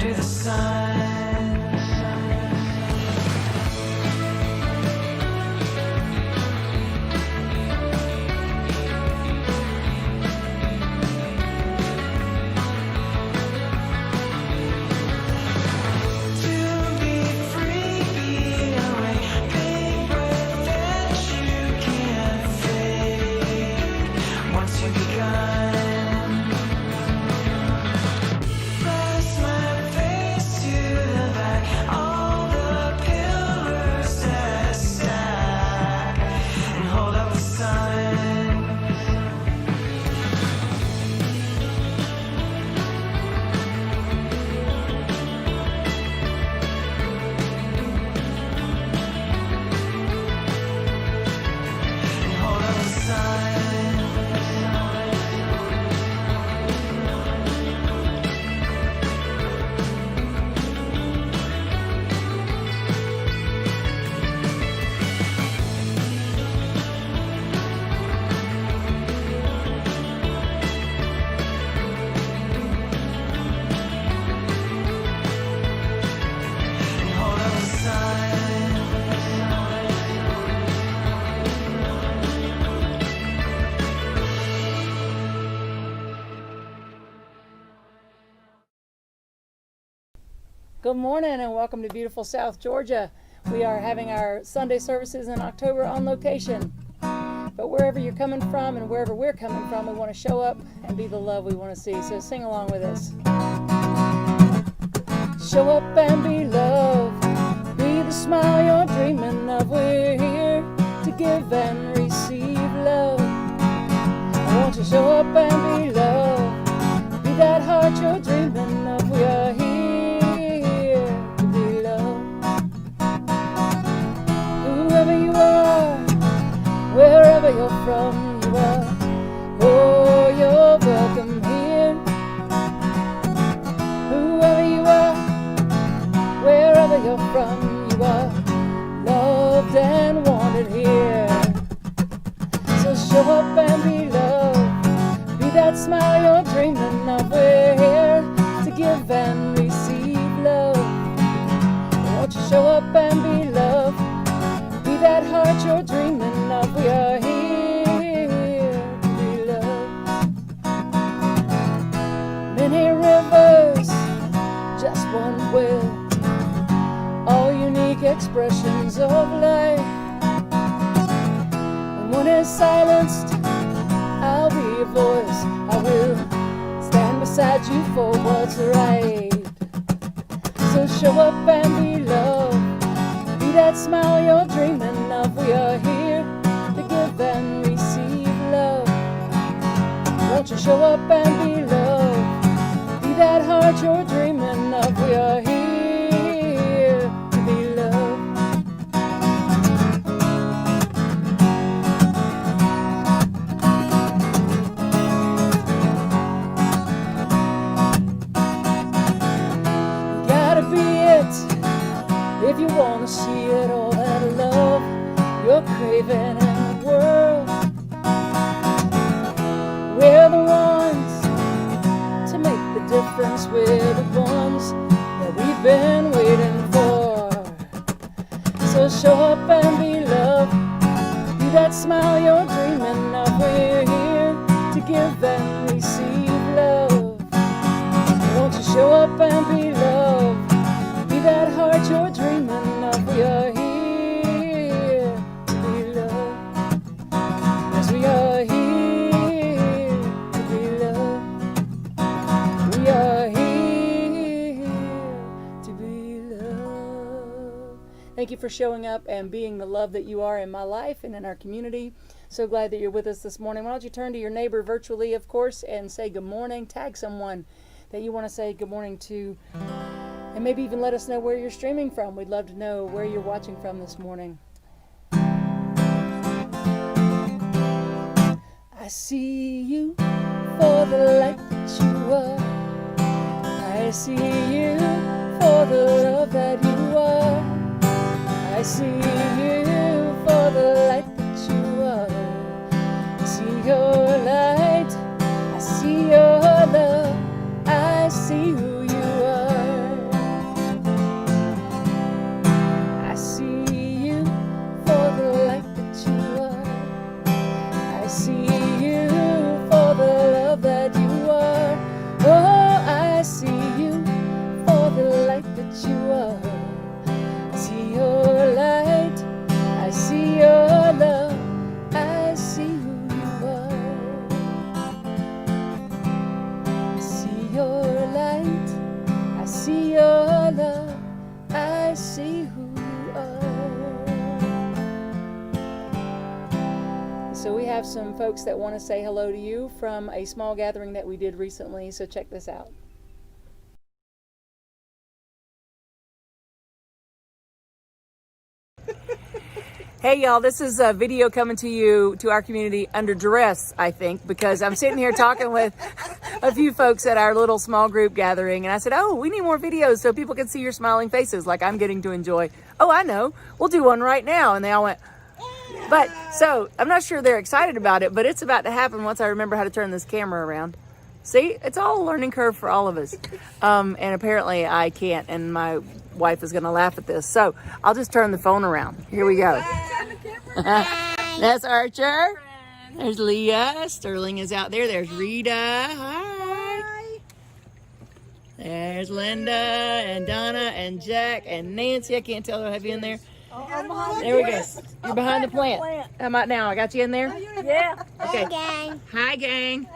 under the sun. Good morning and welcome to beautiful South Georgia. We are having our Sunday services in October on location. But wherever you're coming from and wherever we're coming from, we want to show up and be the love we want to see. So sing along with us. Show up and be loved. Be the smile you're dreaming of. We're here to give and receive love. I want you to show up and be loved. Be that heart you're dreaming of. We are here. Wherever you're from, you are. Oh, you're welcome here. Whoever you are, wherever you're from, you are loved and wanted here. So show up and be loved. Be that smile you're dreaming of. We're here to give and receive love. Won't you show up and be loved? Be that heart you're dreaming of. We are here to be loved. Many rivers, just one well. All unique expressions of life. When one is silenced, I'll be your voice. I will stand beside you for what's right. So show up and be loved. Be that smile you're dreaming of. We are here to give and receive love. Won't you show up and be loved? Be that heart you're dreaming of. We are here to be loved. You gotta be it if you want to see it, all that love you're craving in the world. We're the ones to make the difference. We're the ones that we've been waiting for. So show up and be loved. Be that smile you're dreaming of. We're here to give and receive love. Won't you show up and be loved? Be that heart you're dreaming of. We are here to be loved. Yes, we are here to be loved. We are here to be loved. Thank you for showing up and being the love that you are in my life and in our community. So glad that you're with us this morning. Why don't you turn to your neighbor virtually, of course, and say good morning. Tag someone that you want to say good morning to. And maybe even let us know where you're streaming from. We'd love to know where you're watching from this morning. I see you for the light that you are. I see you for the love that you are. I see you for the light that you are. I see your light. I see your love. I see who you are. the I see who you are. So we have some folks that want to say hello to you from a small gathering that we did recently, so check this out. Hey y'all, this is a video coming to you, to our community under duress, I think, because I'm sitting here talking with a few folks at our little small group gathering, and I said, oh, we need more videos so people can see your smiling faces like I'm getting to enjoy. Oh, I know, we'll do one right now. And they all went, but, so, I'm not sure they're excited about it, but it's about to happen once I remember how to turn this camera around. See, it's all a learning curve for all of us. And apparently I can't, and my wife is gonna laugh at this. So I'll just turn the phone around. Here we go. That's Archer. There's Leah. Sterling is out there. There's Rita. Hi. There's Linda and Donna and Jack and Nancy. I can't tell. Do I have you in there? There we go. You're behind the plant. How about now? I got you in there? Yeah. Okay. Hi, gang. Hi, gang.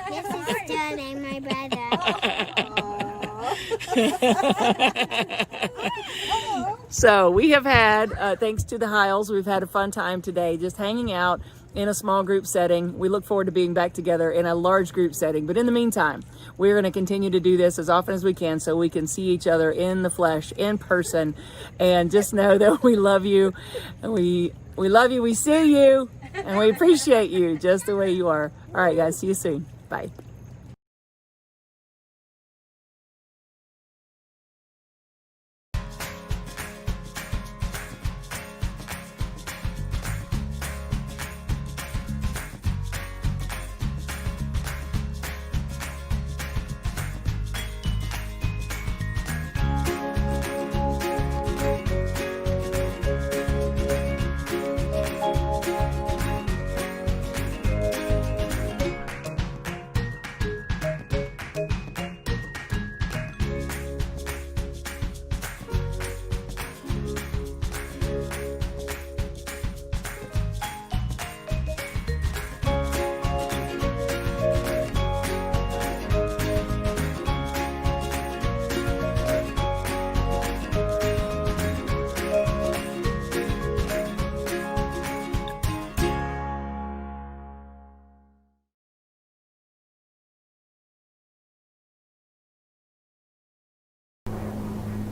This is Sterling, my brother. So we have had, thanks to the Hiles, we've had a fun time today just hanging out in a small group setting. We look forward to being back together in a large group setting. But in the meantime, we're going to continue to do this as often as we can so we can see each other in the flesh, in person, and just know that we love you. And we love you, we see you, and we appreciate you just the way you are. All right, guys, see you soon. Bye.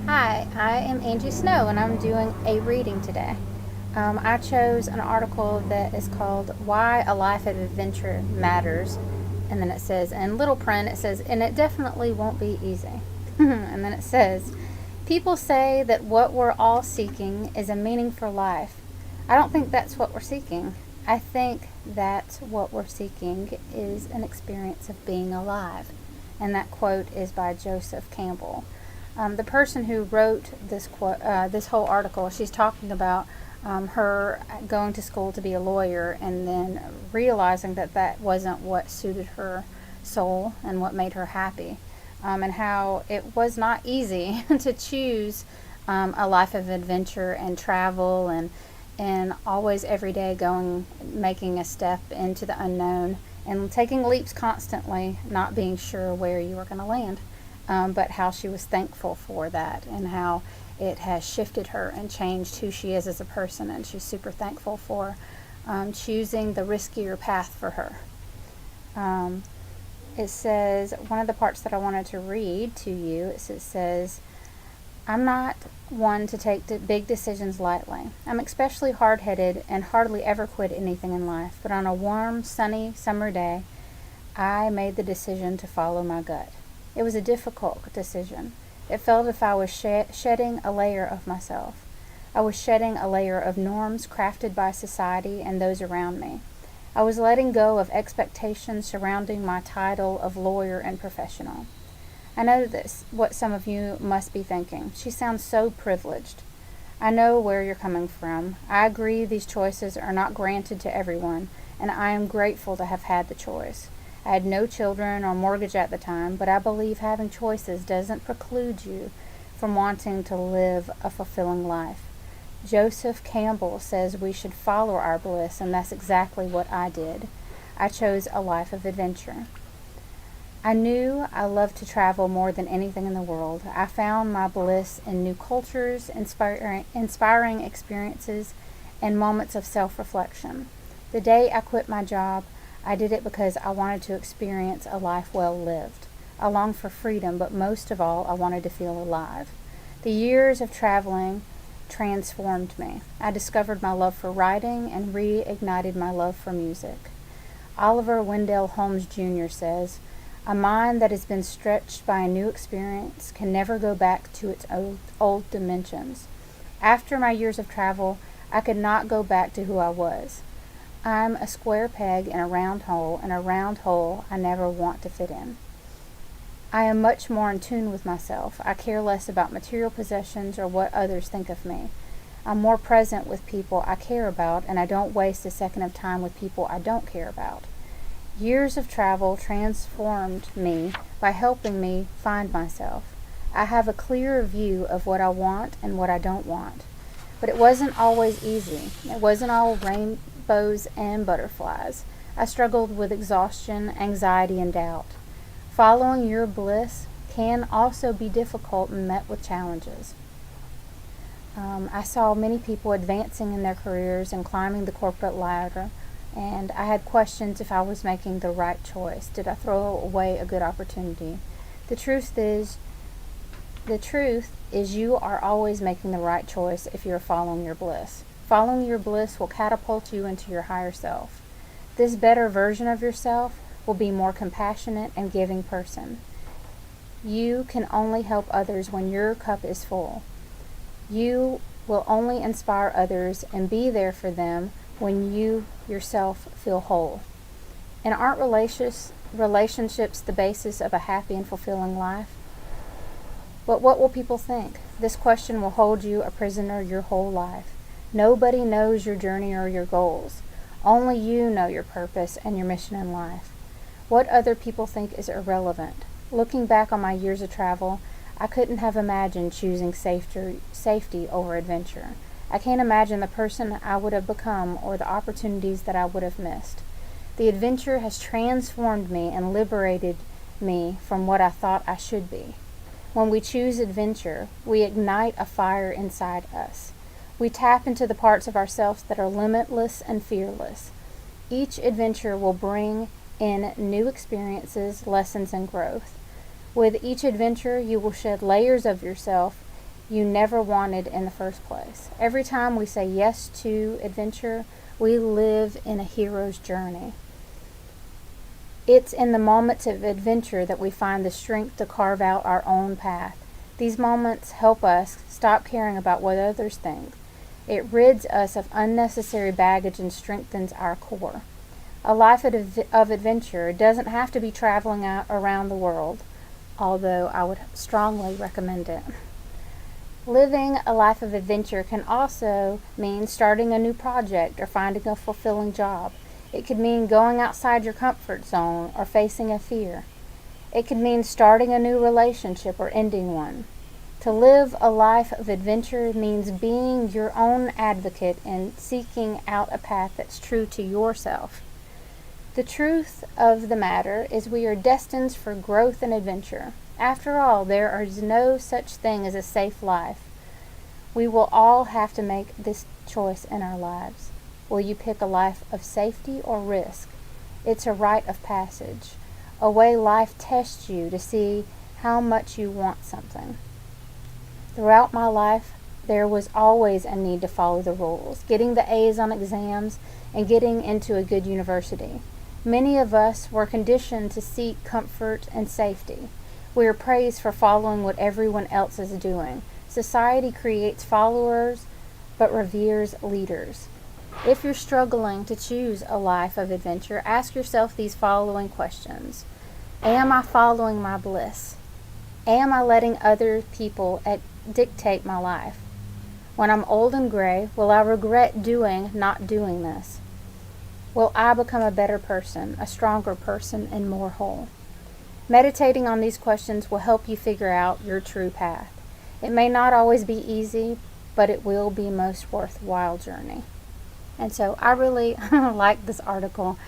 Hi, I am Angie Snow and I'm doing a reading today. I chose an article that is called Why a Life of Adventure Matters, and then it says, in little print, it says, and it definitely won't be easy. And then it says, people say that what we're all seeking is a meaningful life. I don't think that's what we're seeking. I think that what we're seeking is an experience of being alive. And that quote is by Joseph Campbell. The person who wrote this quote, this whole article, she's talking about her going to school to be a lawyer and then realizing that that wasn't what suited her soul and what made her happy, and how it was not easy to choose a life of adventure and travel and always every day making a step into the unknown and taking leaps constantly, not being sure where you were going to land. But how she was thankful for that and how it has shifted her and changed who she is as a person, and she's super thankful for choosing the riskier path for her. It says, one of the parts that I wanted to read to you, it says, I'm not one to take big decisions lightly. I'm especially hard-headed and hardly ever quit anything in life, but on a warm, sunny summer day, I made the decision to follow my gut. It was a difficult decision. It felt as if I was shedding a layer of myself. I was shedding a layer of norms crafted by society and those around me. I was letting go of expectations surrounding my title of lawyer and professional. I know this, what some of you must be thinking. She sounds so privileged. I know where you're coming from. I agree these choices are not granted to everyone, and I am grateful to have had the choice. I had no children or mortgage at the time, but I believe having choices doesn't preclude you from wanting to live a fulfilling life. Joseph Campbell says we should follow our bliss, and that's exactly what I did. I chose a life of adventure. I knew I loved to travel more than anything in the world. I found my bliss in new cultures, inspiring experiences, and moments of self-reflection. The day I quit my job, I did it because I wanted to experience a life well lived. I longed for freedom, but most of all, I wanted to feel alive. The years of traveling transformed me. I discovered my love for writing and reignited my love for music. Oliver Wendell Holmes Jr. says, "A mind that has been stretched by a new experience can never go back to its old dimensions." After my years of travel, I could not go back to who I was. I'm a square peg in a round hole, and a round hole I never want to fit in. I am much more in tune with myself. I care less about material possessions or what others think of me. I'm more present with people I care about, and I don't waste a second of time with people I don't care about. Years of travel transformed me by helping me find myself. I have a clearer view of what I want and what I don't want. But it wasn't always easy. It wasn't all rainbows and butterflies. I struggled with exhaustion, anxiety, and doubt. Following your bliss can also be difficult and met with challenges. I saw many people advancing in their careers and climbing the corporate ladder, and I had questions if I was making the right choice. Did I throw away a good opportunity? The truth is you are always making the right choice if you're following your bliss. Following your bliss will catapult you into your higher self. This better version of yourself will be more compassionate and giving person. You can only help others when your cup is full. You will only inspire others and be there for them when you yourself feel whole. And aren't relationships the basis of a happy and fulfilling life? But what will people think? This question will hold you a prisoner your whole life. Nobody knows your journey or your goals. Only you know your purpose and your mission in life. What other people think is irrelevant. Looking back on my years of travel, I couldn't have imagined choosing safety over adventure. I can't imagine the person I would have become or the opportunities that I would have missed. The adventure has transformed me and liberated me from what I thought I should be. When we choose adventure, we ignite a fire inside us. We tap into the parts of ourselves that are limitless and fearless. Each adventure will bring in new experiences, lessons, and growth. With each adventure, you will shed layers of yourself you never wanted in the first place. Every time we say yes to adventure, we live in a hero's journey. It's in the moments of adventure that we find the strength to carve out our own path. These moments help us stop caring about what others think. It rids us of unnecessary baggage and strengthens our core. A life of adventure doesn't have to be traveling out around the world, although I would strongly recommend it. Living a life of adventure can also mean starting a new project or finding a fulfilling job. It could mean going outside your comfort zone or facing a fear. It could mean starting a new relationship or ending one. To live a life of adventure means being your own advocate and seeking out a path that's true to yourself. The truth of the matter is we are destined for growth and adventure. After all, there is no such thing as a safe life. We will all have to make this choice in our lives. Will you pick a life of safety or risk? It's a rite of passage, a way life tests you to see how much you want something. Throughout my life, there was always a need to follow the rules, getting the A's on exams and getting into a good university. Many of us were conditioned to seek comfort and safety. We are praised for following what everyone else is doing. Society creates followers, but reveres leaders. If you're struggling to choose a life of adventure, ask yourself these following questions. Am I following my bliss? Am I letting other people dictate my life? When I'm old and gray, will I regret not doing this? Will I become a better person, a stronger person, and more whole? Meditating on these questions will help you figure out your true path. It may not always be easy, but it will be a most worthwhile journey. And so I really like this article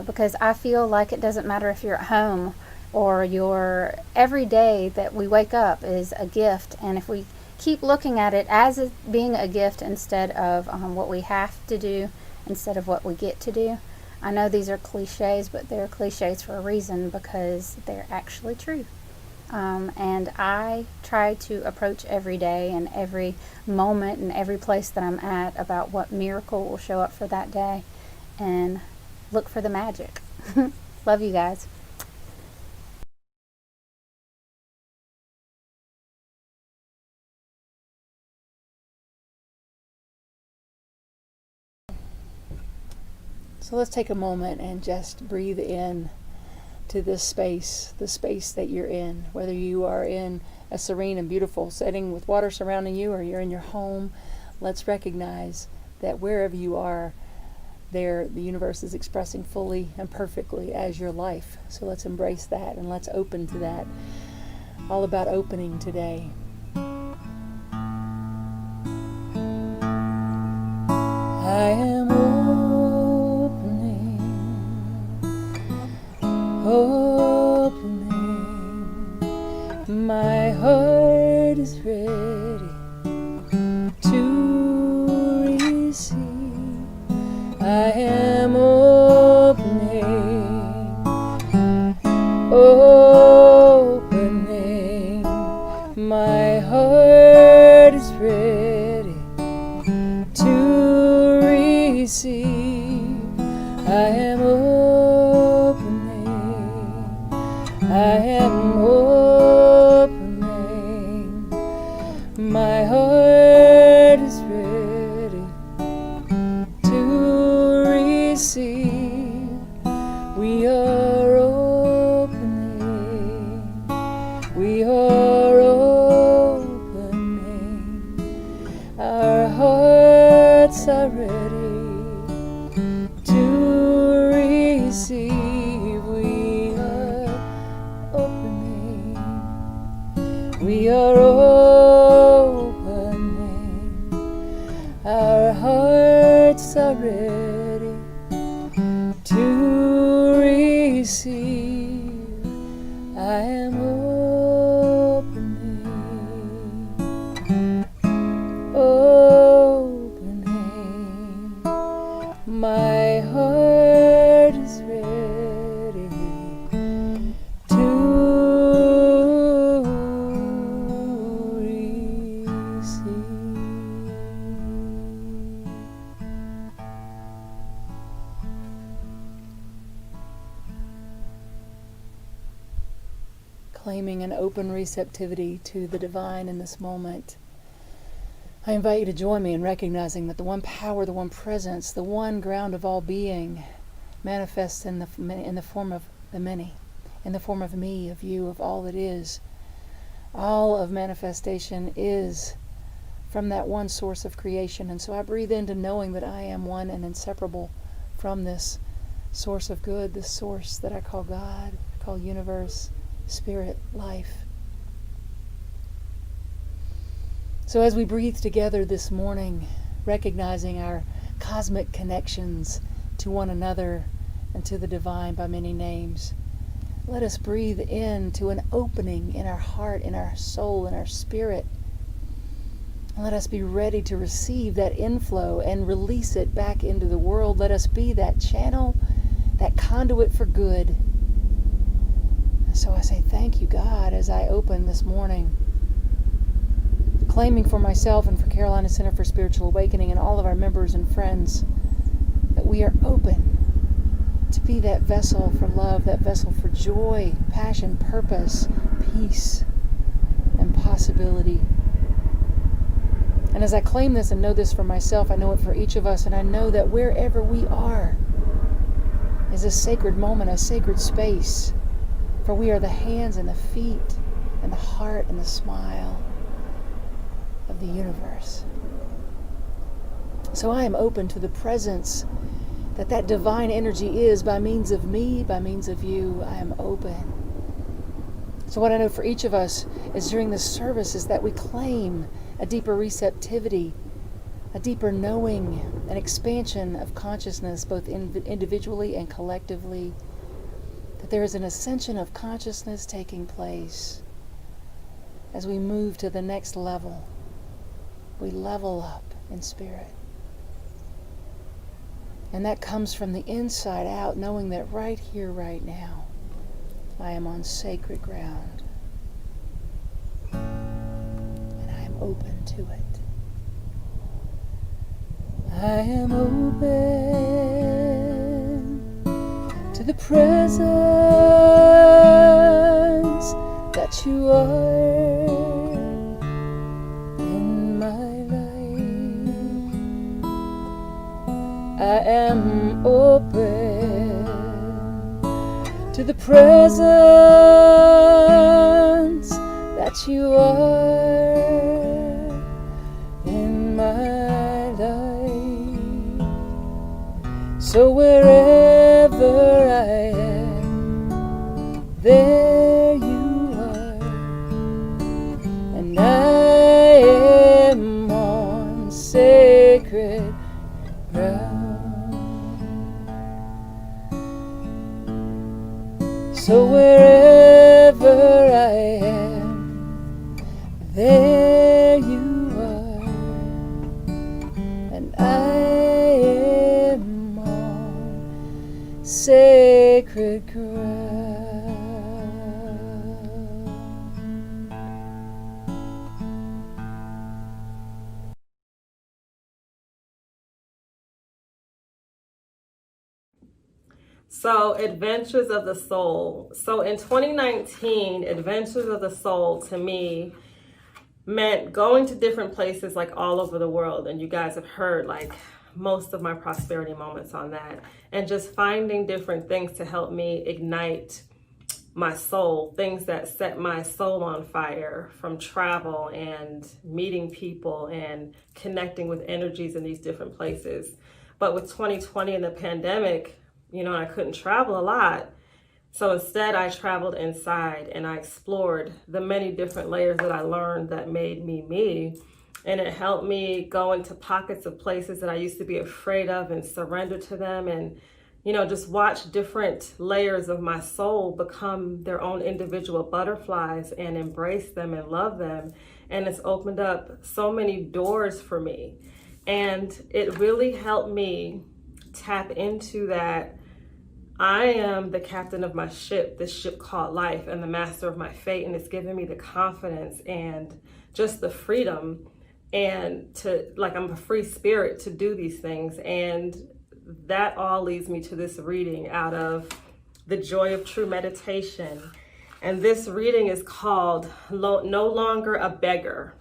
because I feel like it doesn't matter if you're at home or your every day that we wake up is a gift. And if we keep looking at it as being a gift instead of what we have to do, instead of what we get to do. I know these are cliches, but they're cliches for a reason, because they're actually true. And I try to approach every day and every moment and every place that I'm at about what miracle will show up for that day, and look for the magic. Love you guys. So let's take a moment and just breathe in to this space, the space that you're in, whether you are in a serene and beautiful setting with water surrounding you or you're in your home. Let's recognize that wherever you are, there the universe is expressing fully and perfectly as your life. So let's embrace that and let's open to that. All about opening today. I am opening, my heart is ready to receive. I am opening, my heart is ready to receive. I am opening, my heart is ready to receive. We are opening, our hearts are ready to receive. We are opening, our hearts are ready to receive. I am opening, my heart is ready to claiming an open receptivity to the divine in this moment. I invite you to join me in recognizing that the one power, the one presence, the one ground of all being manifests in the form of the many, in the form of me, of you, of all that is. All of manifestation is from that one source of creation. And so I breathe into knowing that I am one and inseparable from this source of good, this source that I call God, call universe, spirit, life. So as we breathe together this morning, recognizing our cosmic connections to one another and to the divine by many names, let us breathe into an opening in our heart, in our soul, in our spirit. And let us be ready to receive that inflow and release it back into the world. Let us be that channel, that conduit for good. So I say thank you, God, as I open this morning, claiming for myself and for Carolina Center for Spiritual Awakening and all of our members and friends that we are open to be that vessel for love, that vessel for joy, passion, purpose, peace, and possibility. And as I claim this and know this for myself, I know it for each of us, and I know that wherever we are is a sacred moment, a sacred space. For we are the hands and the feet and the heart and the smile of the universe. So I am open to the presence that divine energy is by means of me, by means of you. I am open. So what I know for each of us is during this service is that we claim a deeper receptivity, a deeper knowing, an expansion of consciousness both individually and collectively, that there is an ascension of consciousness taking place as we move to the next level. We level up in spirit. And that comes from the inside out, knowing that right here, right now, I am on sacred ground. And I am open to it. I am open to the presence that you are in my life. I am open to the presence that you are in my life. So wherever I am, there you are, and I am on sacred ground. So wherever I am, there you are, and I am on sacred ground. So, Adventures of the Soul. So in 2019, Adventures of the Soul to me meant going to different places like all over the world. And you guys have heard like most of my prosperity moments on that. And just finding different things to help me ignite my soul, things that set my soul on fire, from travel and meeting people and connecting with energies in these different places. But with 2020 and the pandemic, I couldn't travel a lot. So instead I traveled inside and I explored the many different layers that I learned that made me me. And it helped me go into pockets of places that I used to be afraid of and surrender to them, and just watch different layers of my soul become their own individual butterflies and embrace them and love them. And it's opened up so many doors for me. And it really helped me tap into that I am the captain of my ship, this ship called life, and the master of my fate. And it's given me the confidence and just the freedom, and I'm a free spirit to do these things. And that all leads me to this reading out of The Joy of True Meditation. And this reading is called No Longer a Beggar.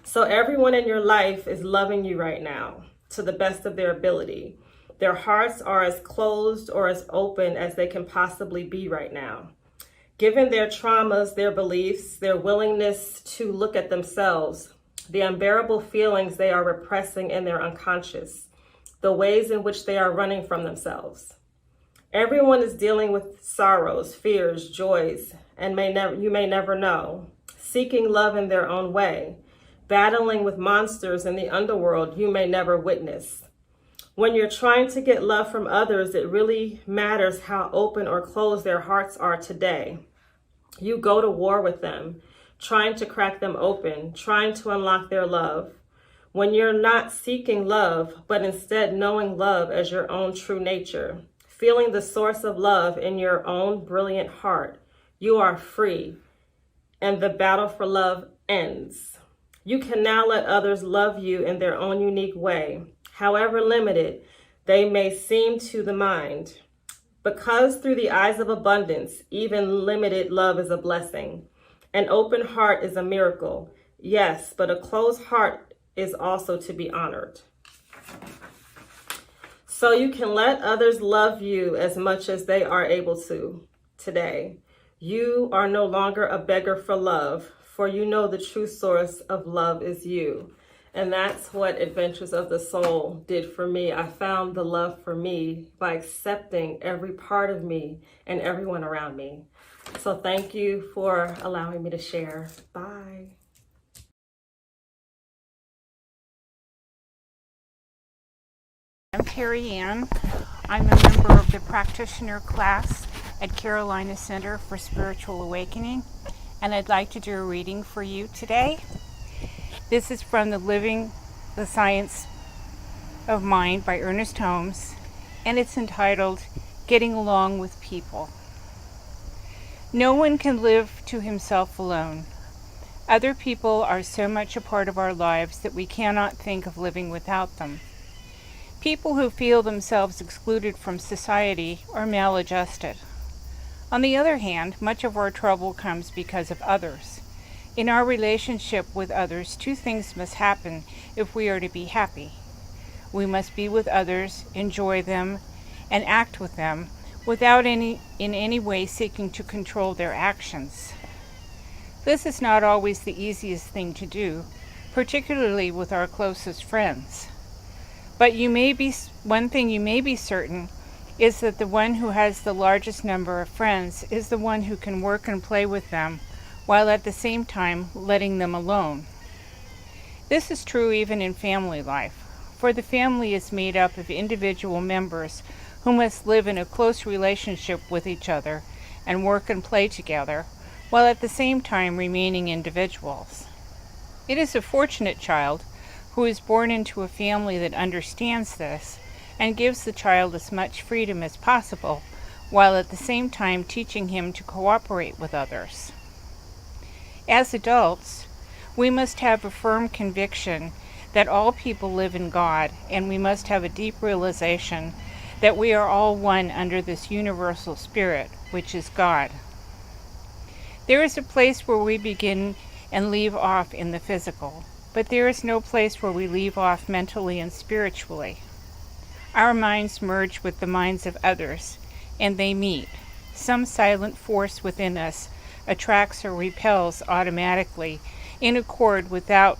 So everyone in your life is loving you right now to the best of their ability. Their hearts are as closed or as open as they can possibly be right now. Given their traumas, their beliefs, their willingness to look at themselves, the unbearable feelings they are repressing in their unconscious, the ways in which they are running from themselves. Everyone is dealing with sorrows, fears, joys, and you may never know, seeking love in their own way, battling with monsters in the underworld you may never witness. When you're trying to get love from others, it really matters how open or closed their hearts are today. You go to war with them, trying to crack them open, trying to unlock their love. When you're not seeking love, but instead knowing love as your own true nature, feeling the source of love in your own brilliant heart, you are free, and the battle for love ends. You can now let others love you in their own unique way, however limited they may seem to the mind. Because through the eyes of abundance, even limited love is a blessing. An open heart is a miracle, yes, but a closed heart is also to be honored. So you can let others love you as much as they are able to today. You are no longer a beggar for love, for you know the true source of love is you. And that's what Adventures of the Soul did for me. I found the love for me by accepting every part of me and everyone around me. So thank you for allowing me to share. Bye. I'm Carrie Ann. I'm a member of the practitioner class at Carolina Center for Spiritual Awakening, and I'd like to do a reading for you today. This is from the Living the Science of Mind by Ernest Holmes, and it's entitled Getting Along with People. No one can live to himself alone. Other people are so much a part of our lives that we cannot think of living without them. People who feel themselves excluded from society are maladjusted. On the other hand, much of our trouble comes because of others. In our relationship with others, two things must happen if we are to be happy. We must be with others, enjoy them, and act with them without in any way seeking to control their actions. This is not always the easiest thing to do, particularly with our closest friends. But one thing you may be certain is that the one who has the largest number of friends is the one who can work and play with them while at the same time letting them alone. This is true even in family life, for the family is made up of individual members who must live in a close relationship with each other and work and play together, while at the same time remaining individuals. It is a fortunate child who is born into a family that understands this and gives the child as much freedom as possible, while at the same time teaching him to cooperate with others. As adults, we must have a firm conviction that all people live in God, and we must have a deep realization that we are all one under this universal spirit, which is God. There is a place where we begin and leave off in the physical, but there is no place where we leave off mentally and spiritually. Our minds merge with the minds of others, and they meet. Some silent force within us attracts or repels automatically, in accord without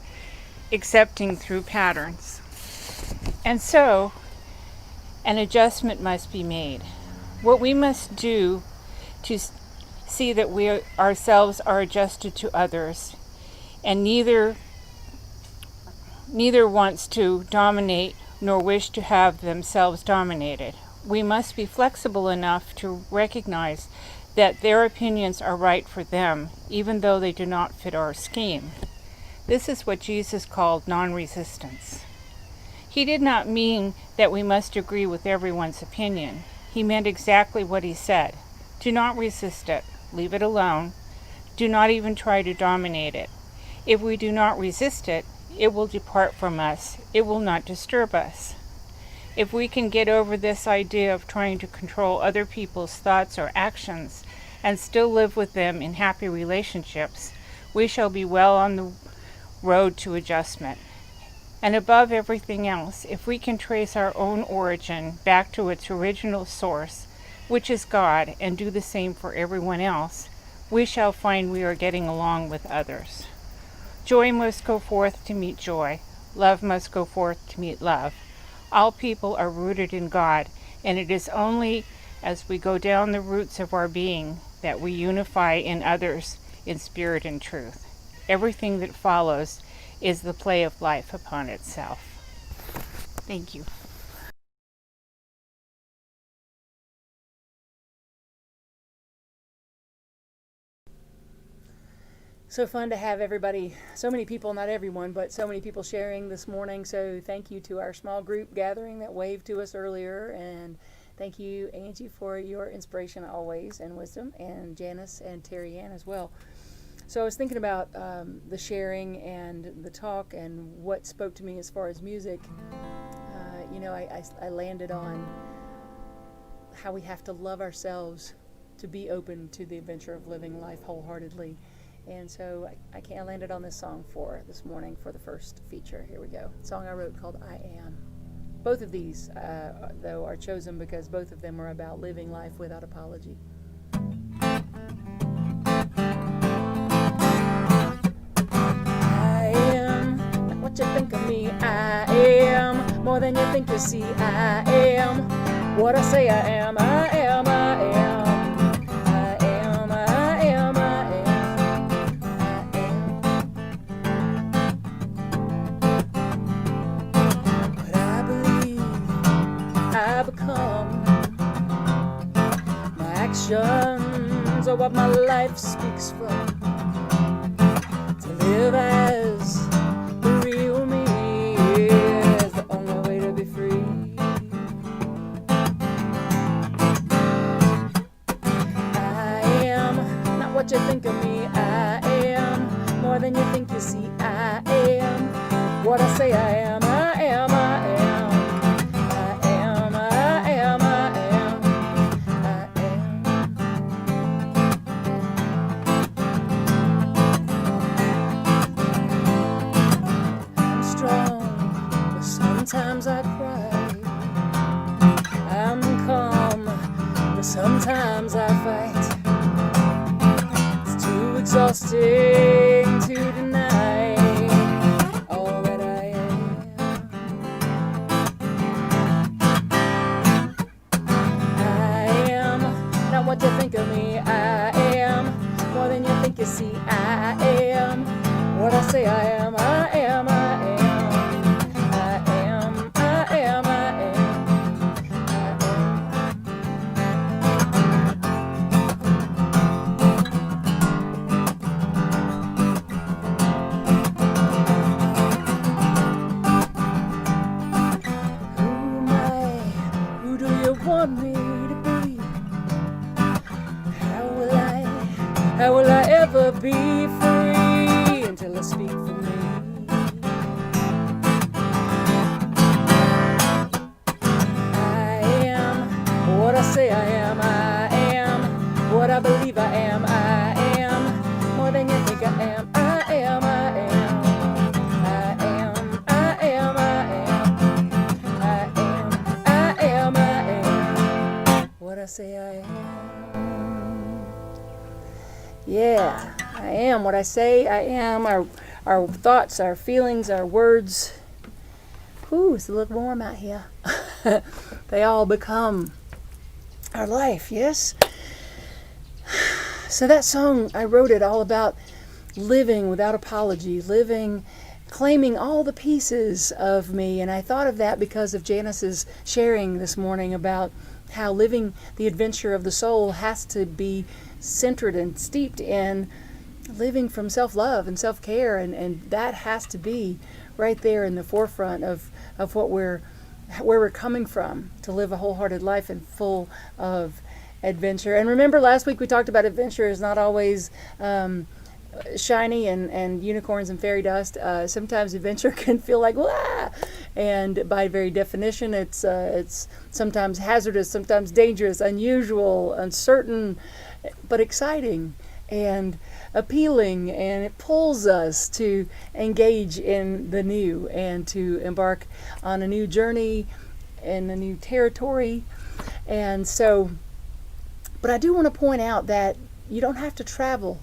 accepting through patterns. And so, an adjustment must be made. What we must do to see that we ourselves are adjusted to others, and neither wants to dominate nor wish to have themselves dominated. We must be flexible enough to recognize that their opinions are right for them, even though they do not fit our scheme. This is what Jesus called non-resistance. He did not mean that we must agree with everyone's opinion. He meant exactly what he said. Do not resist it. Leave it alone. Do not even try to dominate it. If we do not resist it, it will depart from us. It will not disturb us. If we can get over this idea of trying to control other people's thoughts or actions and still live with them in happy relationships, we shall be well on the road to adjustment. And above everything else, if we can trace our own origin back to its original source, which is God, and do the same for everyone else, we shall find we are getting along with others. Joy must go forth to meet joy. Love must go forth to meet love. All people are rooted in God, and it is only as we go down the roots of our being that we unify in others in spirit and truth. Everything that follows is the play of life upon itself. Thank you. So fun to have everybody, so many people, not everyone, but so many people sharing this morning. So thank you to our small group gathering that waved to us earlier. And thank you, Angie, for your inspiration always and wisdom, and Janice and Terry Ann as well. So I was thinking about the sharing and the talk and what spoke to me as far as music. I landed on how we have to love ourselves to be open to the adventure of living life wholeheartedly. And so I landed on this song for this morning for the first feature. Here we go. A song I wrote called I Am. Both of these, though, are chosen because both of them are about living life without apology. I am what you think of me. I am more than you think you see. I am what I say I am. I am, I am. I become my actions dreams are what my life speaks from. To live as the real me is the only way to be free. I am not what you think of me. I am more than you think you see. I am what I say I am. I am, I am. I am, I am, I am. I am. I'm strong, but sometimes I cry. I'm calm, but sometimes I fight. It's too exhausting to deny all that I am. I am not what you think of me. I am more than you think you see. I am what I say I am. I am, I am. I am, I am, I am. Who am I? Who do you want me to be? How will I ever be free until I speak for me? I am what I say I am. I am what I believe I am. I am more than you think I am. I am, I am. I am, I am, I am. I am, I am, I am what I say I am. Yeah, I am what I say I am. Our thoughts, our feelings, our words. Whew, it's a little warm out here. They all become our life, yes? So that song, I wrote it all about living without apology, living, claiming all the pieces of me. And I thought of that because of Janice's sharing this morning about how living the adventure of the soul has to be centered and steeped in living from self-love and self-care, and that has to be right there in the forefront of where we're coming from to live a wholehearted life and full of adventure. And remember last week we talked about adventure is not always shiny and unicorns and fairy dust. Sometimes adventure can feel like wah! And by very definition it's sometimes hazardous, sometimes dangerous, unusual, uncertain, but exciting and appealing, and it pulls us to engage in the new and to embark on a new journey in a new territory. And so, but I do want to point out that you don't have to travel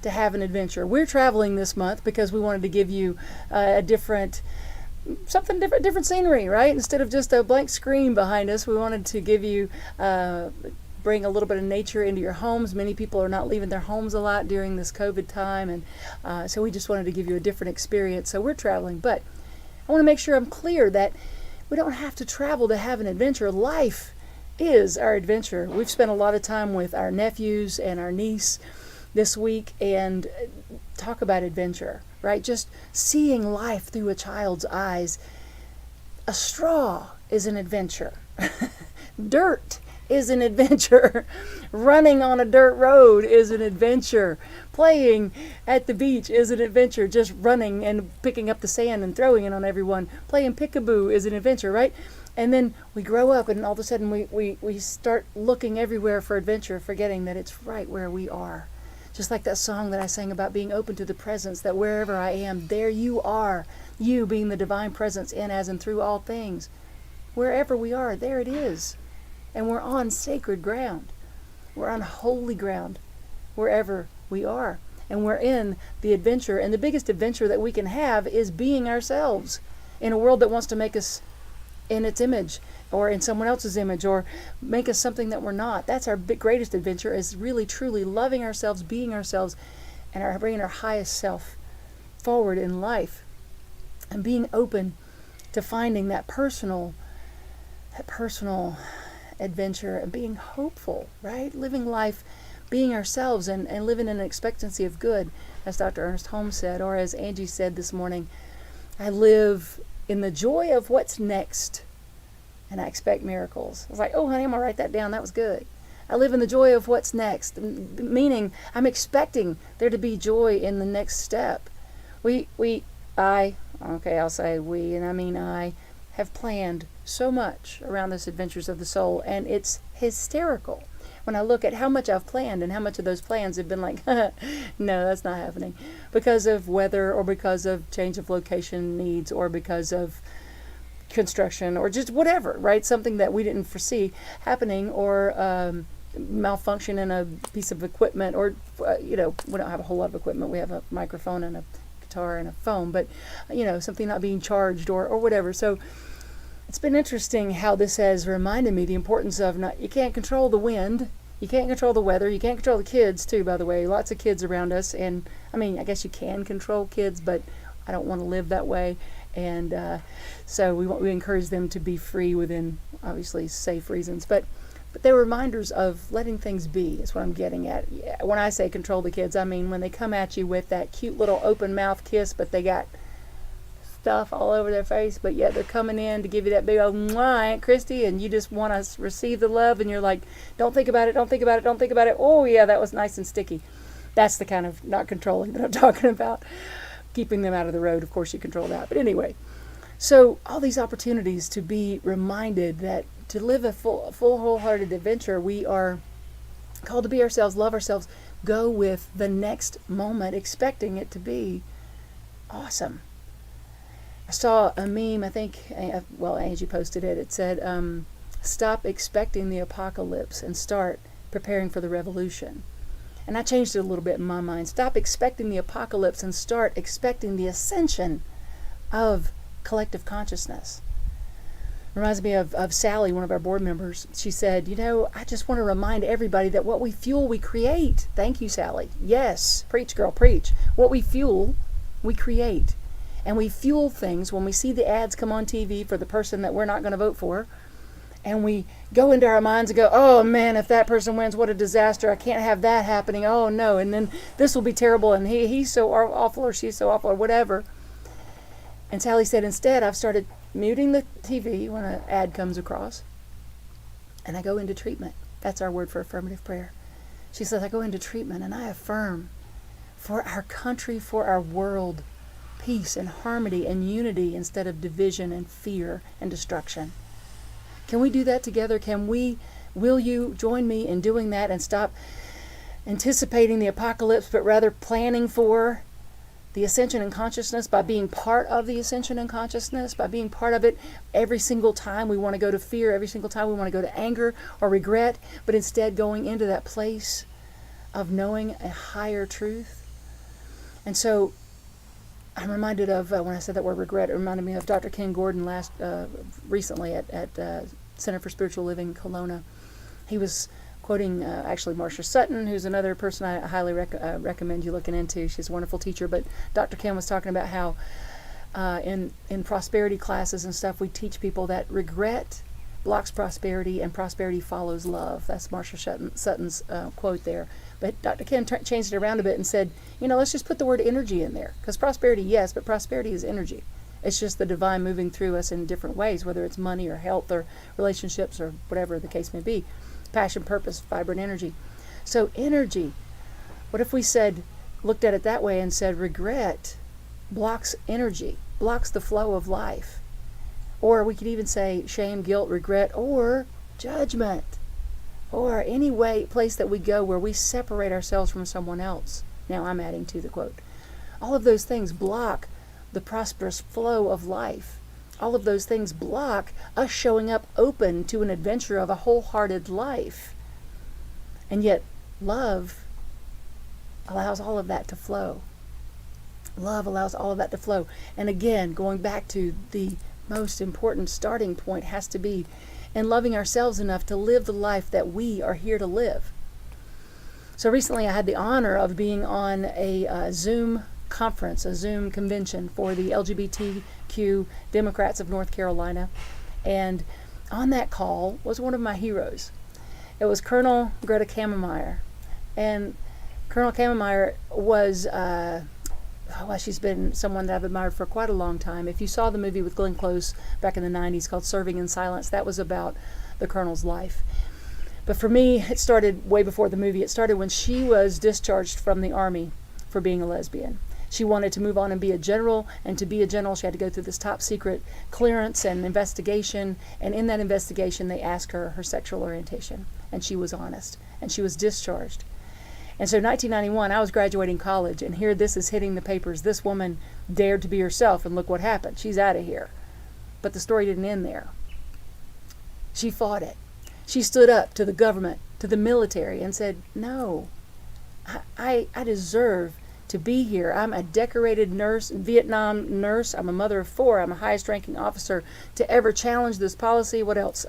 to have an adventure. We're traveling this month because we wanted to give you a different scenery, right? Instead of just a blank screen behind us, we wanted to give you bring a little bit of nature into your homes. Many people are not leaving their homes a lot during this COVID time, and so we just wanted to give you a different experience. So we're traveling, but I want to make sure I'm clear that we don't have to travel to have an adventure. Life is our adventure. We've spent a lot of time with our nephews and our niece this week and talk about adventure, right? Just seeing life through a child's eyes. A straw is an adventure. Dirt is an adventure. Running on a dirt road is an adventure. Playing at the beach is an adventure. Just running and picking up the sand and throwing it on everyone. Playing peekaboo is an adventure, right? And then we grow up and all of a sudden we start looking everywhere for adventure, forgetting that it's right where we are. Just like that song that I sang about being open to the presence, that wherever I am, there you are. You being the divine presence in, as, and through all things. Wherever we are, there it is. And we're on sacred ground. We're on holy ground wherever we are. And we're in the adventure. And the biggest adventure that we can have is being ourselves in a world that wants to make us in its image or in someone else's image or make us something that we're not. That's our greatest adventure, is really truly loving ourselves, being ourselves, and bringing our highest self forward in life and being open to finding that personal adventure and being hopeful, right? Living life being ourselves and living in an expectancy of good, as Dr. Ernest Holmes said, or as Angie said this morning, I live in the joy of what's next, and I expect miracles. I was like, oh, honey, I'm going to write that down. That was good. I live in the joy of what's next, meaning I'm expecting there to be joy in the next step. I'll say we, and I mean I, have planned so much around this Adventures of the Soul, and it's hysterical when I look at how much I've planned and how much of those plans have been like, no, that's not happening, because of weather or because of change of location needs or because of construction or just whatever, right? Something that we didn't foresee happening, or malfunction in a piece of equipment, or we don't have a whole lot of equipment. We have a microphone and a guitar and a phone, but something not being charged or whatever. So it's been interesting how this has reminded me the importance of you can't control the wind, you can't control the weather, you can't control the kids too, by the way. Lots of kids around us, and I mean, I guess you can control kids, but I don't want to live that way. And so we encourage them to be free within obviously safe reasons, but they're reminders of letting things be is what I'm getting at. Yeah, when I say control the kids, I mean when they come at you with that cute little open mouth kiss, but they got stuff all over their face, but yet they're coming in to give you that big old mwah, Aunt Christy, and you just want to receive the love, and you're like, don't think about it, don't think about it, don't think about it. Oh yeah, that was nice and sticky. That's the kind of not controlling that I'm talking about. Keeping them out of the road, of course you control that. But anyway, so all these opportunities to be reminded that to live a full wholehearted adventure, we are called to be ourselves, love ourselves, go with the next moment, expecting it to be awesome. I saw a meme, I think, Angie posted it. It said, stop expecting the apocalypse and start preparing for the revolution. And I changed it a little bit in my mind. Stop expecting the apocalypse and start expecting the ascension of collective consciousness. Reminds me of Sally, one of our board members. She said, I just want to remind everybody that what we fuel, we create. Thank you, Sally. Yes, preach, girl, preach. What we fuel, we create. And we fuel things when we see the ads come on TV for the person that we're not going to vote for. And we go into our minds and go, oh man, if that person wins, what a disaster. I can't have that happening. Oh no. And then this will be terrible. And he's so awful, or she's so awful, or whatever. And Sally said, instead, I've started muting the TV when an ad comes across, and I go into treatment. That's our word for affirmative prayer. She says, I go into treatment and I affirm for our country, for our world, peace and harmony and unity instead of division and fear and destruction. Can we do that together? Will you join me in doing that and stop anticipating the apocalypse, but rather planning for the ascension in consciousness by being part of the ascension in consciousness, by being part of it every single time we want to go to fear, every single time we want to go to anger or regret, but instead going into that place of knowing a higher truth. And so I'm reminded of, when I said that word regret, it reminded me of Dr. Ken Gordon recently at Center for Spiritual Living, Kelowna. He was quoting actually Marcia Sutton, who's another person I highly recommend you looking into. She's a wonderful teacher. But Dr. Ken was talking about how in prosperity classes and stuff, we teach people that regret blocks prosperity and prosperity follows love. That's Marcia Sutton's quote there. But Dr. Ken changed it around a bit and said, let's just put the word energy in there. Because prosperity, yes, but prosperity is energy. It's just the divine moving through us in different ways, whether it's money or health or relationships or whatever the case may be. Passion, purpose, vibrant energy. So energy, what if we looked at it that way and said regret blocks energy, blocks the flow of life. Or we could even say shame, guilt, regret, or judgment, or any place that we go where we separate ourselves from someone else. Now I'm adding to the quote. All of those things block the prosperous flow of life. All of those things block us showing up open to an adventure of a wholehearted life. And yet, love allows all of that to flow. Love allows all of that to flow. And again, going back to the most important starting point has to be in loving ourselves enough to live the life that we are here to live. So recently I had the honor of being on a Zoom conference, a Zoom convention for the LGBTQ Democrats of North Carolina. And on that call was one of my heroes. It was Colonel Greta Kammermeyer. And Colonel Kammermeyer was, well, she's been someone that I've admired for quite a long time. If you saw the movie with Glenn Close back in the 90s called Serving in Silence, that was about the Colonel's life. But for me, it started way before the movie. It started when she was discharged from the Army for being a lesbian. She wanted to move on and be a general, and to be a general she had to go through this top secret clearance and investigation, and in that investigation they asked her her sexual orientation, and she was honest, and she was discharged. And so 1991, I was graduating college, and here this is hitting the papers. This woman dared to be herself, and look what happened. She's out of here. But the story didn't end there. She fought it. She stood up to the government, to the military, and said, no, I deserve to be here. I'm a decorated nurse, Vietnam nurse. I'm a mother of 4. I'm a highest ranking officer to ever challenge this policy. What else?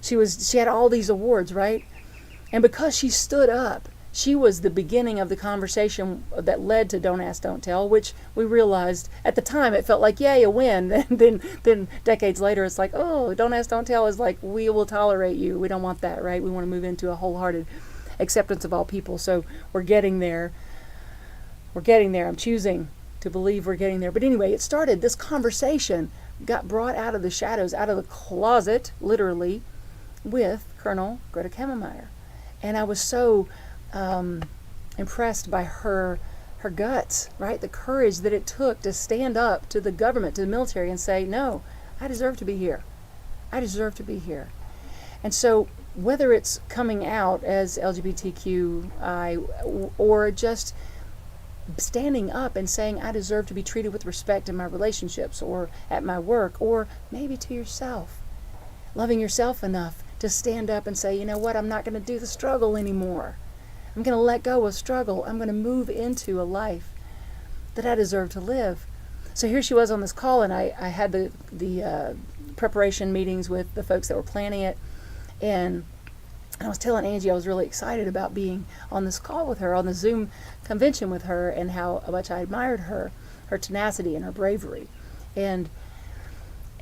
She had all these awards, right? And because she stood up, she was the beginning of the conversation that led to Don't Ask, Don't Tell, which we realized at the time it felt like, yeah, you win. then decades later, it's like, oh, Don't Ask, Don't Tell is like, we will tolerate you. We don't want that, right? We want to move into a wholehearted acceptance of all people. So we're getting there. We're getting there. I'm choosing to believe we're getting there. But anyway, it started. This conversation got brought out of the shadows, out of the closet, literally, with Colonel Greta Kammermeyer. And I was so impressed by her guts, right? The courage that it took to stand up to the government, to the military, and say, no, I deserve to be here. I deserve to be here. And so whether it's coming out as LGBTQI or just standing up and saying, I deserve to be treated with respect in my relationships or at my work, or maybe to yourself, loving yourself enough to stand up and say, you know what, I'm not going to do the struggle anymore. I'm going to let go of struggle. I'm going to move into a life that I deserve to live. So here she was on this call, and I had the preparation meetings with the folks that were planning it, and I was telling Angie I was really excited about being on this call with her, on the Zoom convention with her, and how much I admired her tenacity and her bravery. And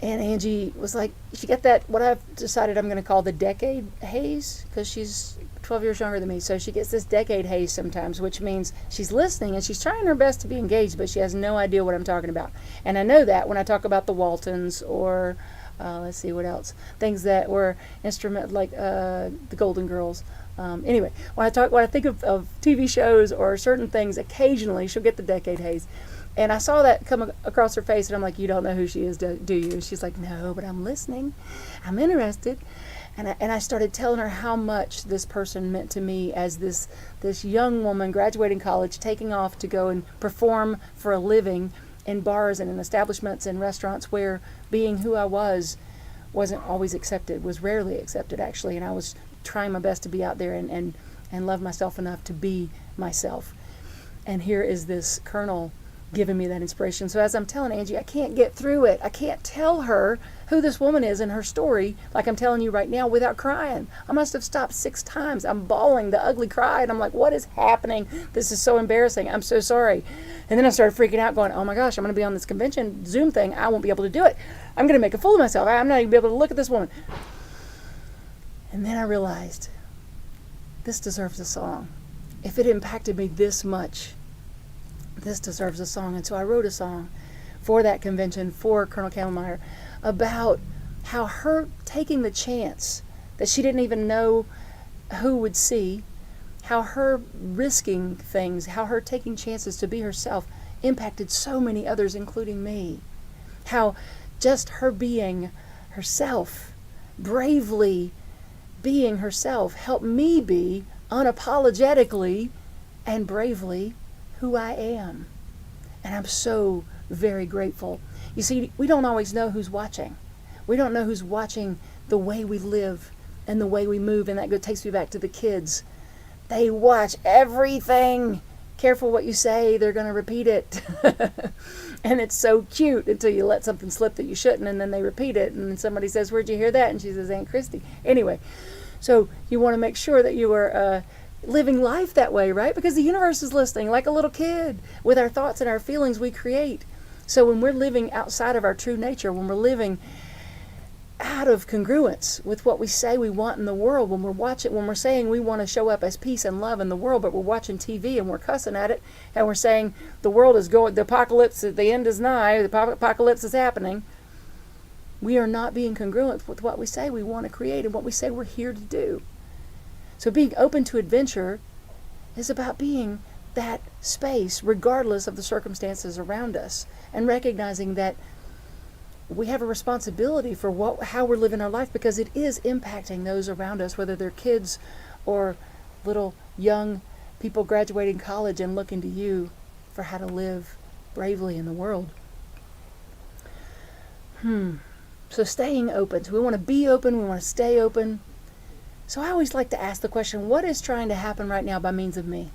Angie was like, she got that, what I've decided I'm going to call the decade haze, because she's 12 years younger than me, so she gets this decade haze sometimes, which means she's listening and she's trying her best to be engaged, but she has no idea what I'm talking about. And I know that when I talk about the Waltons or let's see what else, things that were instrument, like the Golden Girls. Anyway, when I think of TV shows or certain things, occasionally she'll get the decade haze. And I saw that come across her face, and I'm like, you don't know who she is, do you? And she's like, no, but I'm listening. I'm interested. And I started telling her how much this person meant to me as this young woman graduating college, taking off to go and perform for a living in bars and in establishments and restaurants where being who I wasn't always accepted, was rarely accepted, actually. And I was trying my best to be out there and love myself enough to be myself. And here is this colonel giving me that inspiration. So as I'm telling Angie, I can't get through it. I can't tell her who this woman is and her story like I'm telling you right now without crying. I must have stopped 6 times. I'm bawling the ugly cry, and I'm like, what is happening? This is so embarrassing. I'm so sorry. And then I started freaking out, going, oh my gosh, I'm going to be on this convention Zoom thing. I won't be able to do it. I'm going to make a fool of myself. I'm not even be able to look at this woman. And then I realized, this deserves a song. If it impacted me this much, this deserves a song. And so I wrote a song for that convention, for Colonel Kammermeyer, about how her taking the chance that she didn't even know who would see, how her risking things, how her taking chances to be herself impacted so many others, including me. How just her being herself, bravely being herself, helped me be unapologetically and bravely who I am. And I'm so very grateful. You see, we don't always know who's watching. We don't know who's watching the way we live and the way we move. And that takes me back to the kids. They watch everything. Careful what you say, they're going to repeat it. And it's so cute until you let something slip that you shouldn't, and then they repeat it, and then somebody says, where'd you hear that? And she says, Aunt Christy. Anyway, so you want to make sure that you are living life that way, right? Because the universe is listening like a little kid. With our thoughts and our feelings, we create. So when we're living outside of our true nature, when we're living out of congruence with what we say we want in the world when we're saying we want to show up as peace and love in the world, but we're watching TV and we're cussing at it and we're saying the world is going, the apocalypse, the end is nigh, the apocalypse is happening. We are not being congruent with what we say we want to create and what we say we're here to do. So being open to adventure is about being that space regardless of the circumstances around us, and recognizing that we have a responsibility for how we're living our life, because it is impacting those around us, whether they're kids or little young people graduating college and looking to you for how to live bravely in the world. So staying open. So we want to be open, we want to stay open. So I always like to ask the question, what is trying to happen right now by means of me?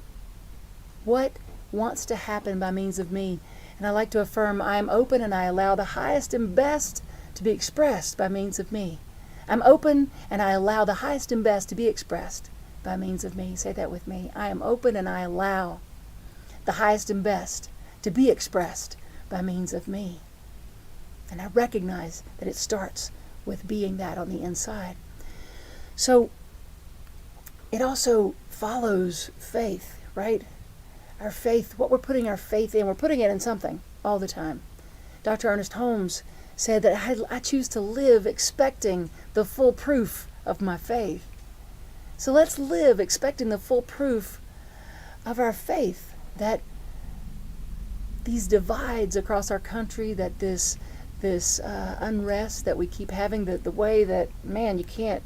What wants to happen by means of me? And I like to affirm, I am open and I allow the highest and best to be expressed by means of me. I'm open and I allow the highest and best to be expressed by means of me. Say that with me. I am open and I allow the highest and best to be expressed by means of me. And I recognize that it starts with being that on the inside. So it also follows faith, right? Our faith, what we're putting our faith in, we're putting it in something all the time. Dr. Ernest Holmes said that I choose to live expecting the full proof of my faith. So let's live expecting the full proof of our faith, that these divides across our country, that this unrest that we keep having, the way that, man, you can't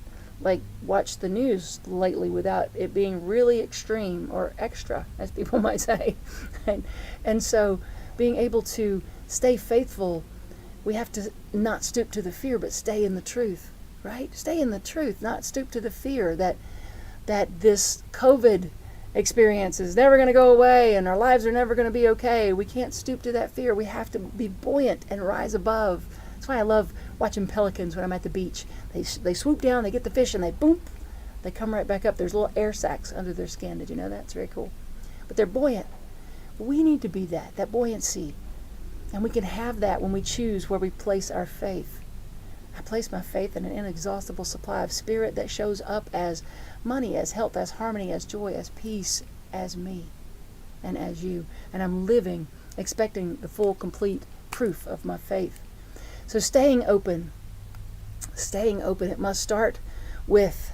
watch the news lately without it being really extreme or extra, as people might say. And so being able to stay faithful, we have to not stoop to the fear, but stay in the truth, right? Stay in the truth, not stoop to the fear that this COVID experience is never going to go away and our lives are never going to be okay. We can't stoop to that fear. We have to be buoyant and rise above. That's why I love watching pelicans when I'm at the beach. They swoop down, they get the fish, and they come right back up. There's little air sacs under their skin. Did you know that? It's very cool. But they're buoyant. We need to be that buoyancy. And we can have that when we choose where we place our faith. I place my faith in an inexhaustible supply of spirit that shows up as money, as health, as harmony, as joy, as peace, as me, and as you. And I'm living, expecting the full, complete proof of my faith. So staying open, it must start with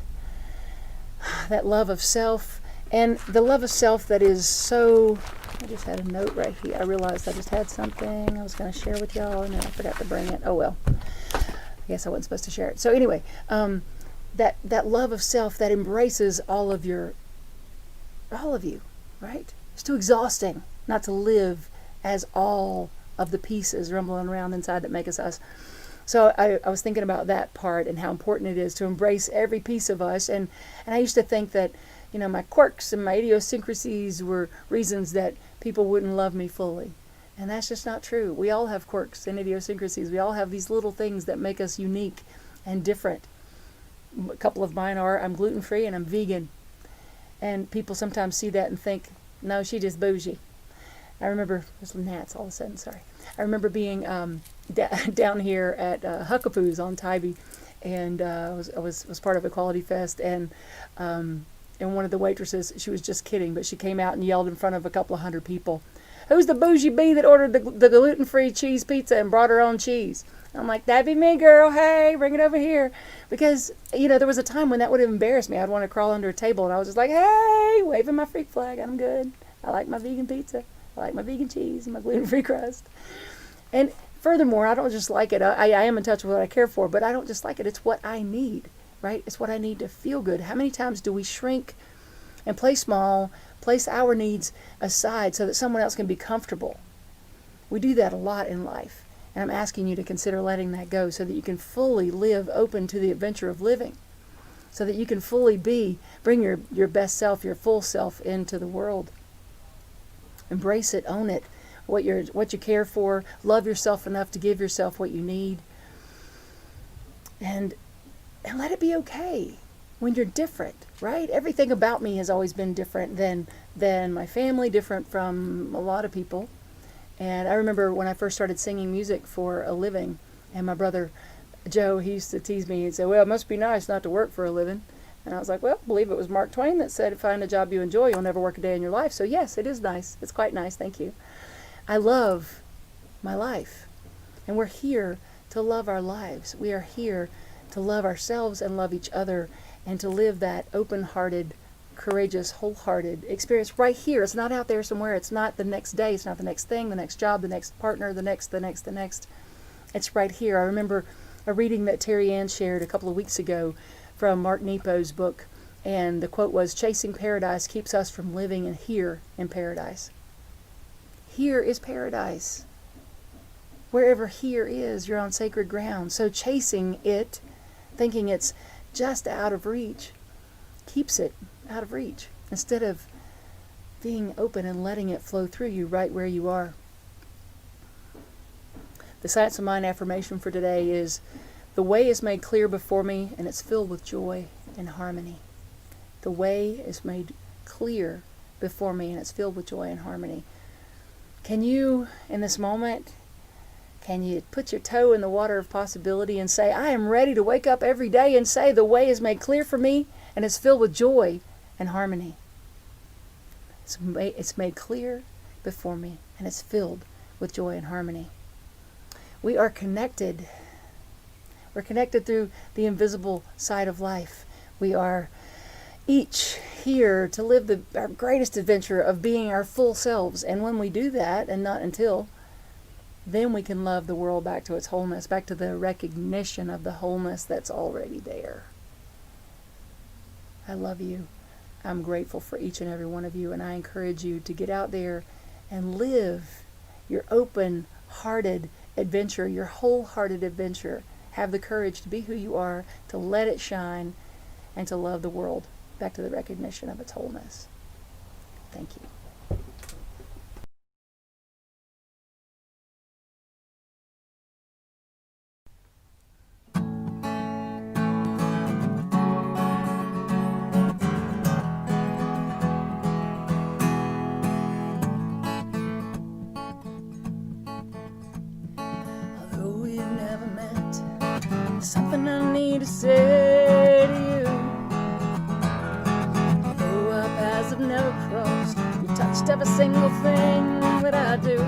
that love of self, and the love of self that is so, I just had a note right here. I realized I just had something I was going to share with y'all, and then I forgot to bring it. Oh well, I guess I wasn't supposed to share it. So anyway, that love of self that embraces all of you, right? It's too exhausting not to live as all of the pieces rumbling around inside that make us. So I was thinking about that part and how important it is to embrace every piece of us. And I used to think that, my quirks and my idiosyncrasies were reasons that people wouldn't love me fully. And that's just not true. We all have quirks and idiosyncrasies. We all have these little things that make us unique and different. A couple of mine are, I'm gluten-free and I'm vegan. And people sometimes see that and think, no, she just bougie. I remember, there's gnats all of a sudden, sorry. I remember being down here at Huckapoo's on Tybee, and I was part of Equality Fest, and one of the waitresses, she was just kidding, but she came out and yelled in front of a couple of hundred people, "Who's the bougie bee that ordered the gluten-free cheese pizza and brought her own cheese?" I'm like, "That'd be me, girl. Hey, bring it over here." Because, there was a time when that would have embarrassed me. I'd want to crawl under a table, and I was just like, "Hey," waving my freak flag. I'm good. I like my vegan pizza. I like my vegan cheese and my gluten-free crust. And furthermore, I don't just like it. I am in touch with what I care for, but I don't just like it. It's what I need, right? It's what I need to feel good. How many times do we shrink and play small, place our needs aside so that someone else can be comfortable? We do that a lot in life. And I'm asking you to consider letting that go so that you can fully live open to the adventure of living. So that you can fully bring your best self, your full self into the world. Embrace it, own it, what you care for, love yourself enough to give yourself what you need. And let it be okay when you're different, right? Everything about me has always been different than my family, different from a lot of people. And I remember when I first started singing music for a living, and my brother Joe, he used to tease me. He'd say, well, it must be nice not to work for a living. And I was like, well, I believe it was Mark Twain that said, find a job you enjoy, you'll never work a day in your life. So yes, it is nice. It's quite nice. Thank you. I love my life. And we're here to love our lives. We are here to love ourselves and love each other and to live that open-hearted, courageous, wholehearted experience right here. It's not out there somewhere. It's not the next day. It's not the next thing, the next job, the next partner, the next. It's right here. I remember a reading that Terry Ann shared a couple of weeks ago from Mark Nepo's book, and the quote was, chasing paradise keeps us from living here in paradise. Here is paradise. Wherever here is, you're on sacred ground. So chasing it, thinking it's just out of reach, keeps it out of reach, instead of being open and letting it flow through you right where you are. The Science of Mind affirmation for today is, the way is made clear before me, and it's filled with joy and harmony. The way is made clear before me, and it's filled with joy and harmony. Can you, in this moment, can you put your toe in the water of possibility and say, I am ready to wake up every day and say, the way is made clear for me, and it's filled with joy and harmony. It's made clear before me, and it's filled with joy and harmony. We are connected. We're connected through the invisible side of life. We are each here to live our greatest adventure of being our full selves. And when we do that, and not until, then we can love the world back to its wholeness, back to the recognition of the wholeness that's already there. I love you. I'm grateful for each and every one of you, and I encourage you to get out there and live your open-hearted adventure, your wholehearted adventure. Have the courage to be who you are, to let it shine, and to love the world back to the recognition of its wholeness. Thank you. Although we've never met, there's something I need to say to you. Although our paths have never crossed, you touched every single thing that I do.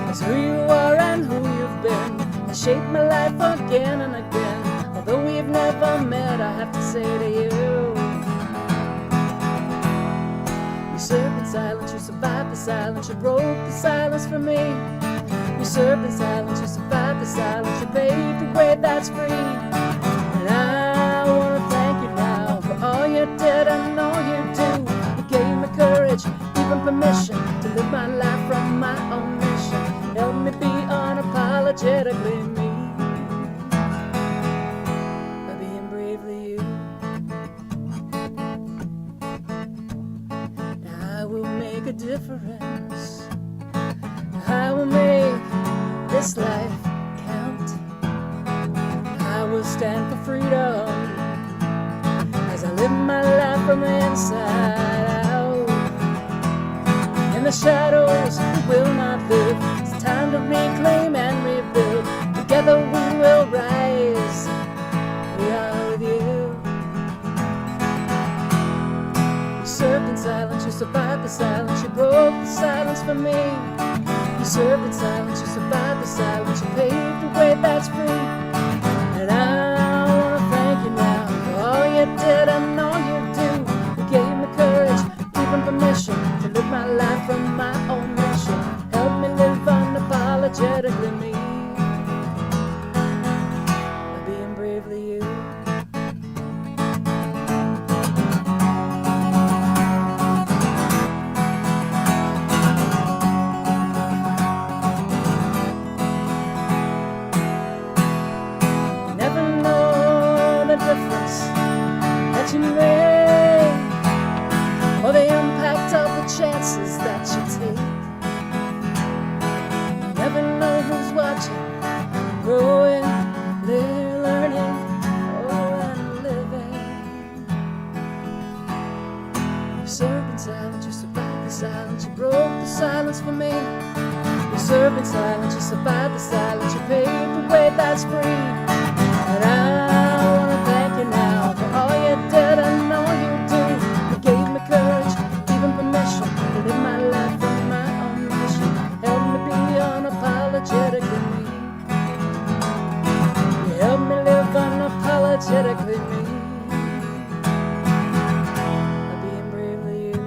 It's who you are and who you've been, and shaped my life again and again. Although we've never met, I have to say to you, you served in silence, you survived the silence, you broke the silence for me. You served in silence, you survived the silence, you paved the way that's free. And I want to thank you now for all you did and all you do. You gave me courage, even permission to live my life from my own mission. Help me be unapologetically me, by being bravely you. Now I will make a difference. I will make this life count. I will stand for freedom as I live my life from the inside out. In the shadows we will not live. It's time to reclaim and rebuild. Together we will rise. We are with you. You served in silence, you survived the silence, you broke the silence for me. You served in silence, you survived the silence, you paved the way that's free. And I want to thank you now for all you did and all you do. You gave me courage, even permission to live my life from my own mission. Help me live unapologetically me, by being bravely you. That you make, or the impact of the chances that you take. silence, you survived the silence, you paid the way that's free. And I wanna thank you now for all you did and all you do. You gave me courage, even permission to live my life on my own mission. Help me be unapologetically me. You help me live unapologetically me. Being bravely you.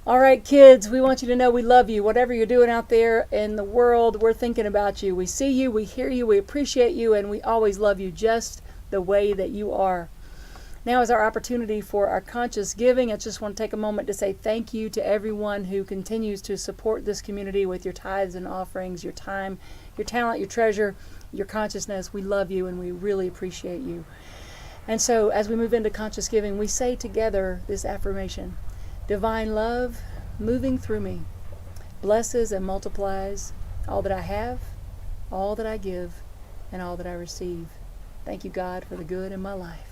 All right, kids, we want you to know we love you. Whatever you're doing out there in the world, we're thinking about you. We see you, we hear you, we appreciate you, and we always love you just the way that you are. Now is our opportunity for our conscious giving. I just want to take a moment to say thank you to everyone who continues to support this community with your tithes and offerings, your time, your talent, your treasure, your consciousness. We love you and we really appreciate you. And so as we move into conscious giving, we say together this affirmation: divine love moving through me blesses and multiplies all that I have, all that I give, and all that I receive. Thank you, God, for the good in my life.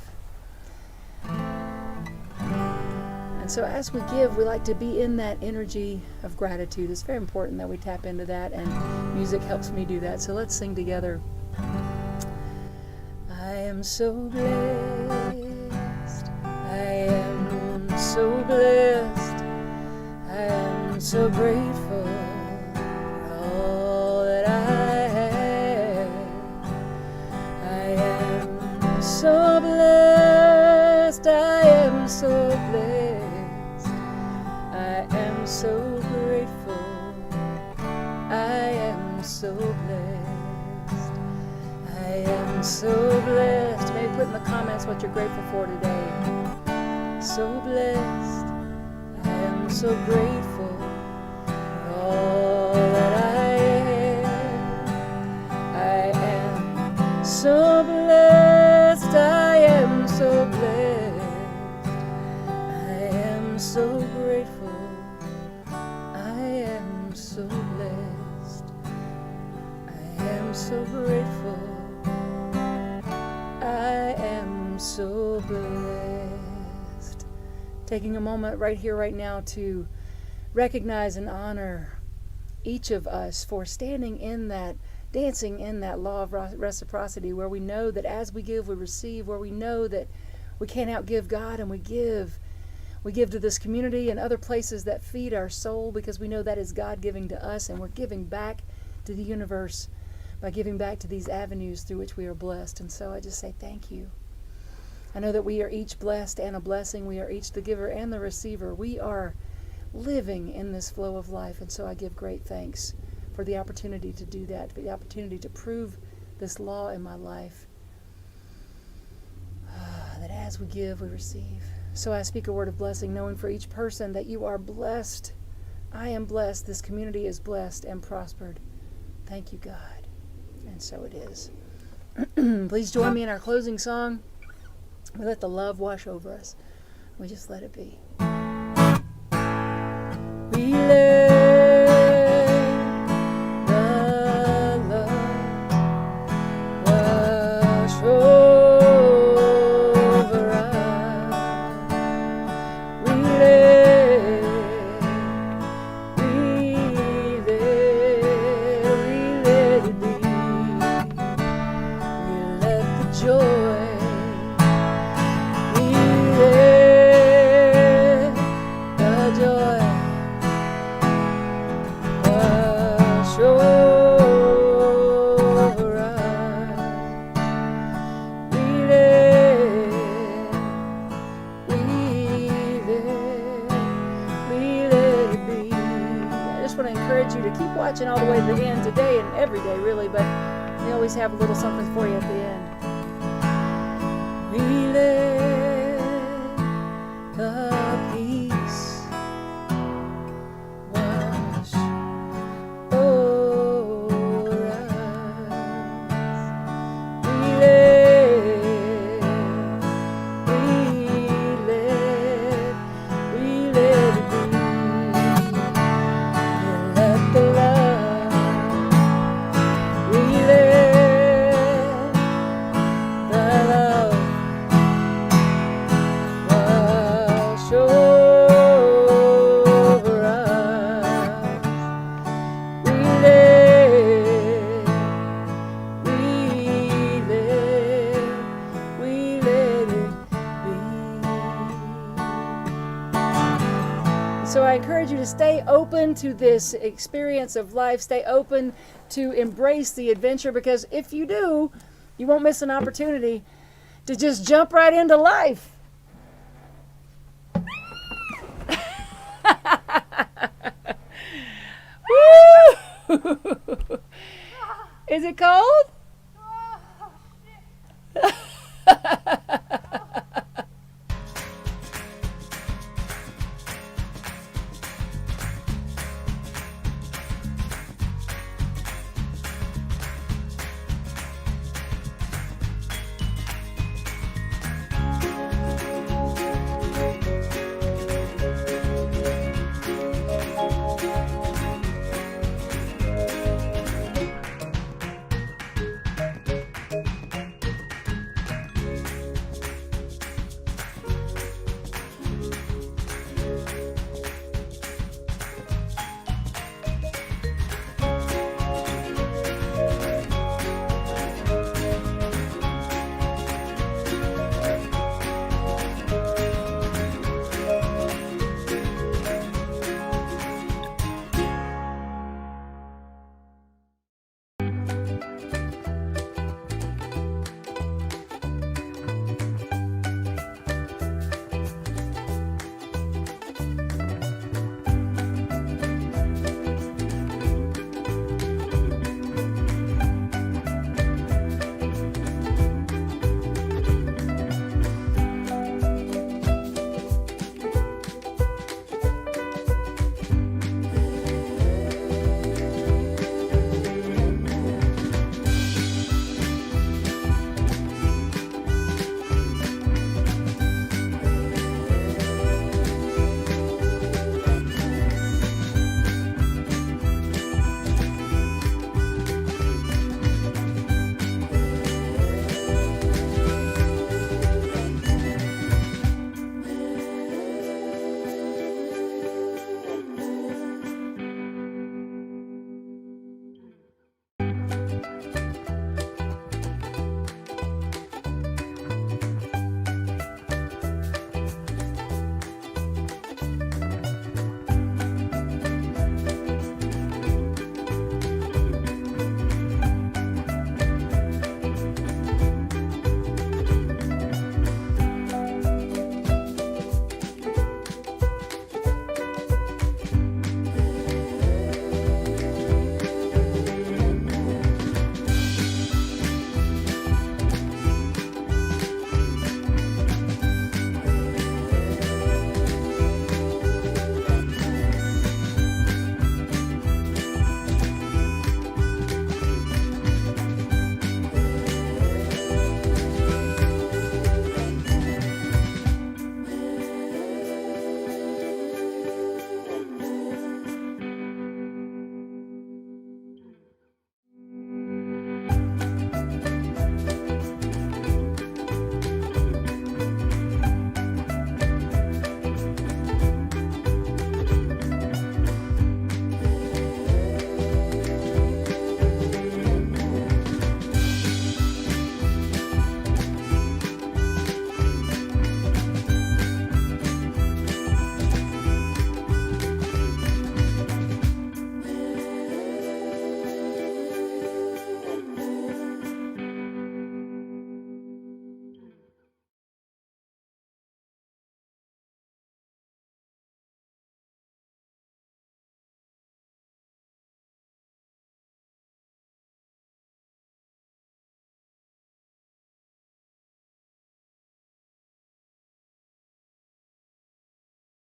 And so as we give, we like to be in that energy of gratitude. It's very important that we tap into that, and music helps me do that. So let's sing together. I am so blessed. I am so blessed. I am so grateful for all that I have. I am so blessed. I am so blessed. I am so grateful. I am so blessed. I am so blessed. Maybe put in the comments what you're grateful for today. So blessed. I am so grateful for all that I have. I am so blessed. I am so blessed. I am so grateful. I am so blessed. I am so grateful. I am so blessed. Taking a moment right here, right now, to recognize and honor each of us for standing in that, dancing in that law of reciprocity, where we know that as we give, we receive, where we know that we can't outgive God, and we give to this community and other places that feed our soul, because we know that is God giving to us, and we're giving back to the universe by giving back to these avenues through which we are blessed. And so I just say thank you. I know that we are each blessed and a blessing. We are each the giver and the receiver. We are living in this flow of life, and so I give great thanks for the opportunity to do that, for the opportunity to prove this law in my life, that as we give, we receive. So I speak a word of blessing, knowing for each person that you are blessed. I am blessed. This community is blessed and prospered. Thank you, God. And so it is. Please join me in our closing song. We let the love wash over us. We just let it be. We let the love wash over us. We let it be. We let the joy. You to keep watching all the way to the end today and every day, really, but we always have a little something for you at the end. We let the peace wash over us. We let it be. The love we let So I encourage you to stay open to this experience of life. Stay open to embrace the adventure, because if you do, you won't miss an opportunity to just jump right into life. Woo! Is it cold?